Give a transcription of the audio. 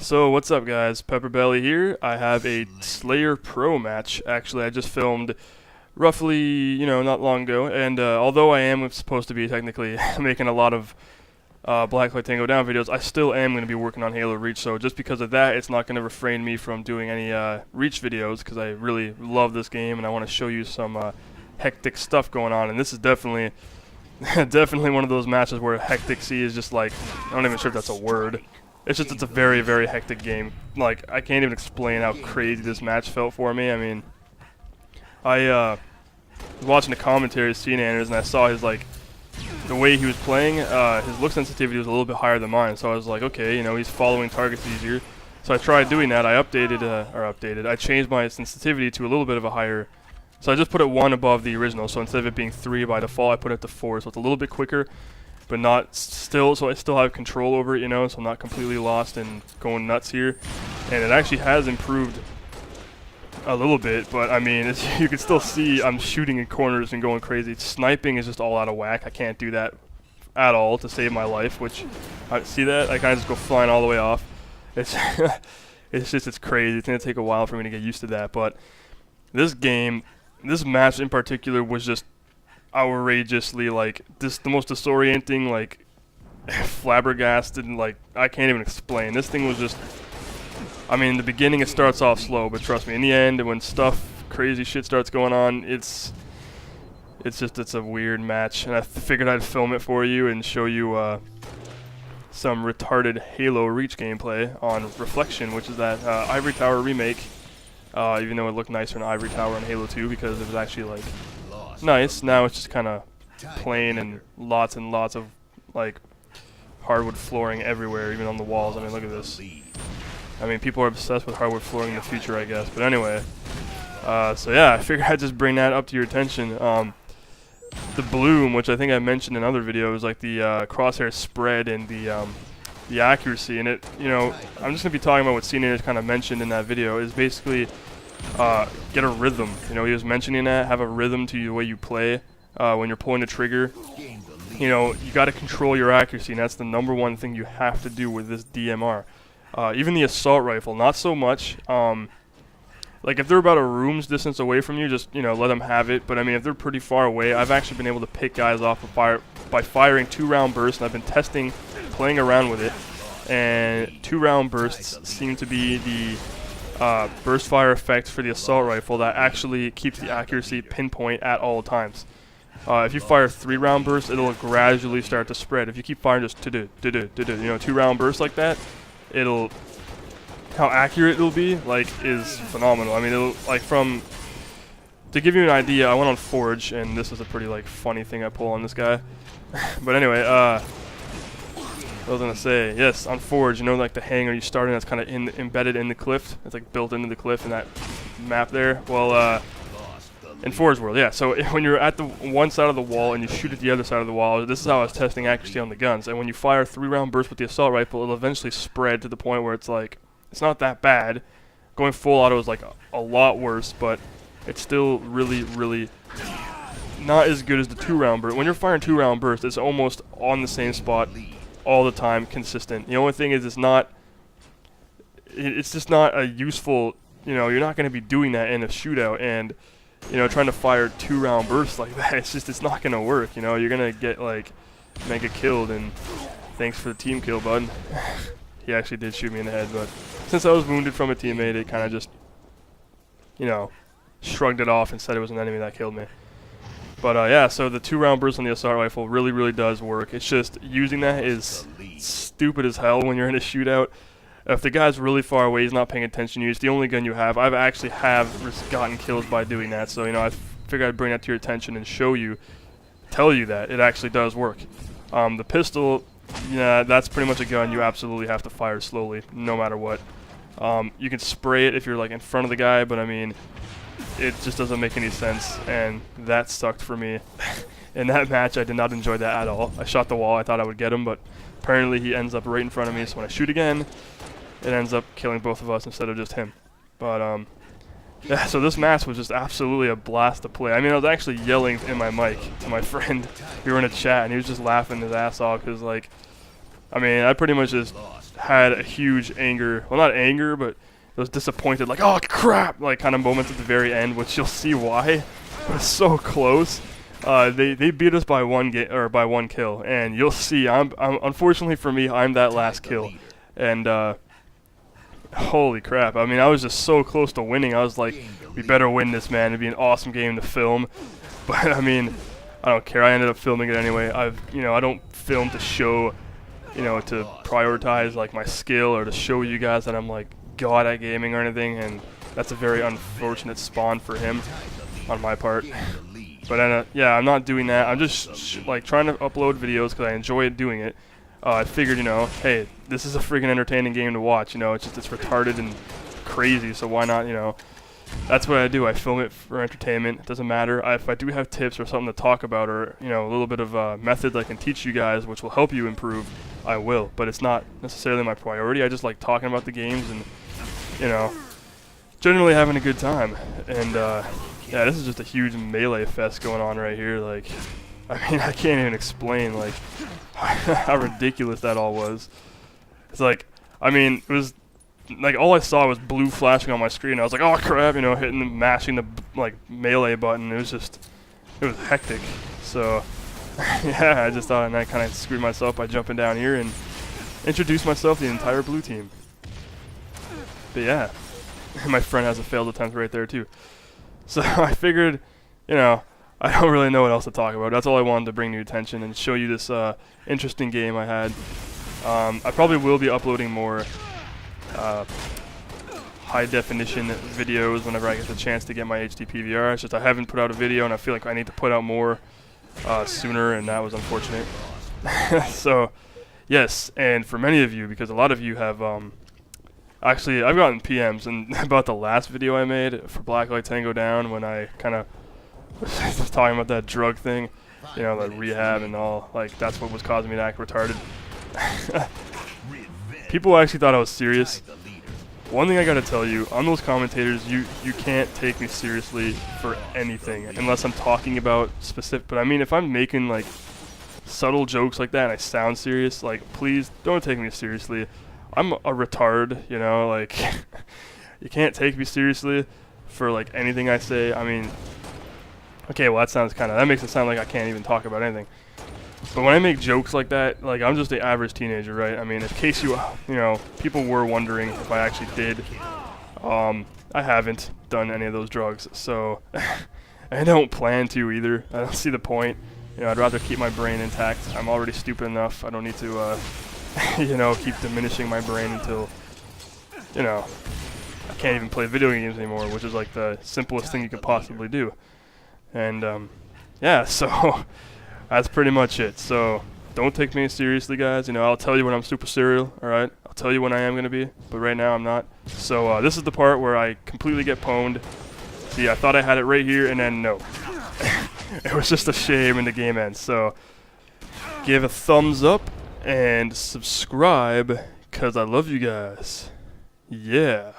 So what's up guys, Pepperbelly here. I have a Slayer Pro match. Actually, I just filmed roughly, not long ago, and although I am supposed to be technically making a lot of Blacklight Tango Down videos, I still am going to be working on Halo Reach, so just because of that, it's not going to refrain me from doing any Reach videos, because I really love this game, and I want to show you some hectic stuff going on, and this is definitely, definitely one of those matches where hectic C is just like, I'm not even sure if that's a word. It's a very, very hectic game. Like, I can't even explain how crazy this match felt for me. I mean, I was watching the commentary of Cena Anders, and I saw his, like, the way he was playing, his look sensitivity was a little bit higher than mine. So I was like, okay, he's following targets easier. So I tried doing that. I changed my sensitivity to a little bit of a higher. So I just put it 1 above the original. So instead of it being 3 by default, I put it to 4. So it's a little bit quicker, but not still, so I still have control over it, so I'm not completely lost and going nuts here. And it actually has improved a little bit, but I mean, you can still see I'm shooting in corners and going crazy. Sniping is just all out of whack. I can't do that at all to save my life, which, see that? I kind of just go flying all the way off. It's, it's crazy. It's going to take a while for me to get used to that, but this match in particular was just outrageously, like, the most disorienting, like, flabbergasted, and, like, I can't even explain. This thing was just, I mean, in the beginning it starts off slow, but trust me, in the end, when crazy shit starts going on, it's a weird match, and I figured I'd film it for you and show you some retarded Halo Reach gameplay on Reflection, which is that Ivory Tower remake, even though it looked nicer in Ivory Tower in Halo 2 because it was actually, like, nice. Now it's just kind of plain and lots of, like, hardwood flooring everywhere, even on the walls. I mean, look at this. I mean, people are obsessed with hardwood flooring in the future, I guess. But anyway, so yeah, I figured I'd just bring that up to your attention. The bloom, which I think I mentioned in other videos, like the crosshair spread and the accuracy, and it, I'm just gonna be talking about what Cena kind of mentioned in that video, is basically get a rhythm. He was mentioning that, have a rhythm to the way you play when you're pulling the trigger. You got to control your accuracy, and that's the #1 thing you have to do with this DMR. Even the assault rifle, not so much. Like, if they're about a room's distance away from you, just, let them have it. But, I mean, if they're pretty far away, I've actually been able to pick guys off by firing 2-round bursts, and I've been playing around with it. And 2-round bursts seem to be the burst fire effect for the assault rifle that actually keeps the accuracy pinpoint at all times. If you fire 3-round bursts, it'll gradually start to spread. If you keep firing just 2-round bursts like that, how accurate it'll be, like, is phenomenal. I mean, it'll, like, to give you an idea, I went on Forge, and this is a pretty, like, funny thing I pull on this guy. But anyway, I was gonna say, yes, on Forge, like the hangar you start in, that's kind of embedded in the cliff. It's like built into the cliff in that map there. Well, in Forge World, yeah. So when you're at the one side of the wall and you shoot at the other side of the wall, this is how I was testing accuracy on the guns. And when you fire 3-round bursts with the assault rifle, it'll eventually spread to the point where it's like, it's not that bad. Going full auto is like a lot worse, but it's still really, really not as good as the 2-round burst. When you're firing 2-round bursts, it's almost on the same spot all the time, consistent. The only thing is it's just not a useful, you're not going to be doing that in a shootout, and trying to fire 2-round bursts like that, it's not going to work. You're going to get, like, mega killed, and thanks for the team kill, bud. He actually did shoot me in the head, but since I was wounded from a teammate, it kind of just, shrugged it off and said it was an enemy that killed me. But yeah, so the 2-round burst on the assault rifle really, really does work. It's just using that is stupid as hell when you're in a shootout. If the guy's really far away, he's not paying attention to you, it's the only gun you have. I've actually gotten kills by doing that, so I figured I'd bring that to your attention and tell you that it actually does work. The pistol, yeah, that's pretty much a gun you absolutely have to fire slowly, no matter what. You can spray it if you're, like, in front of the guy, but I mean, it just doesn't make any sense, and that sucked for me. In that match, I did not enjoy that at all. I shot the wall, I thought I would get him, but apparently he ends up right in front of me, so when I shoot again, it ends up killing both of us instead of just him. But, yeah, so this match was just absolutely a blast to play. I mean, I was actually yelling in my mic to my friend. We were in a chat, and he was just laughing his ass off, because, like, I mean, I pretty much just had a huge anger, well, not anger, but I was disappointed, like, oh crap, like kind of moments at the very end, which you'll see why. It was so close. They beat us by by one kill, and you'll see. I'm unfortunately for me, I'm that last kill, and holy crap! I mean, I was just so close to winning. I was like, we better win this, man. It'd be an awesome game to film. But I mean, I don't care. I ended up filming it anyway. I don't film to show, to prioritize like my skill or to show you guys that I'm like god at gaming or anything, and that's a very unfortunate spawn for him on my part. But yeah, I'm not doing that. I'm just like trying to upload videos because I enjoy doing it. I figured, hey, this is a freaking entertaining game to watch. It's retarded and crazy, so why not, That's what I do. I film it for entertainment. It doesn't matter. If I do have tips or something to talk about, or a little bit of methods I can teach you guys, which will help you improve, I will. But it's not necessarily my priority. I just like talking about the games and generally having a good time. And yeah, this is just a huge melee fest going on right here. Like, I mean, I can't even explain like how ridiculous that all was. It's like, I mean, it was like all I saw was blue flashing on my screen. I was like, oh crap, mashing the like melee button. It was hectic. So yeah, I just thought I kind of screwed myself by jumping down here and introduced myself to the entire blue team. But yeah, my friend has a failed attempt right there too. So I figured, I don't really know what else to talk about. That's all I wanted to bring to your attention and show you this interesting game I had. I probably will be uploading more high definition videos whenever I get the chance to get my HD PVR. It's just I haven't put out a video and I feel like I need to put out more sooner, and that was unfortunate. So yes, and for many of you, because a lot of you have actually I've gotten PMs and about the last video I made for Blacklight Tango Down when I kind of was talking about that drug thing, like rehab and all, like that's what was causing me to act retarded. People actually thought I was serious. One thing I gotta tell you, on those commentators, you can't take me seriously for anything unless I'm talking about specific. But I mean, if I'm making like subtle jokes like that and I sound serious, like please don't take me seriously. I'm a retard, like you can't take me seriously for like anything I say. I mean, okay, well that makes it sound like I can't even talk about anything. But when I make jokes like that, like I'm just the average teenager, right? I mean, in case people were wondering if I actually did, I haven't done any of those drugs, so I don't plan to either. I don't see the point. I'd rather keep my brain intact. I'm already stupid enough. I don't need to, keep diminishing my brain until, I can't even play video games anymore, which is like the simplest thing you could possibly do. And yeah, so. That's pretty much it. So don't take me seriously, guys. I'll tell you when I'm super serial, alright? I'll tell you when I am going to be, but right now I'm not. So this is the part where I completely get pwned. See, I thought I had it right here, and then no. It was just a shame and the game ends. So give a thumbs up and subscribe, because I love you guys. Yeah.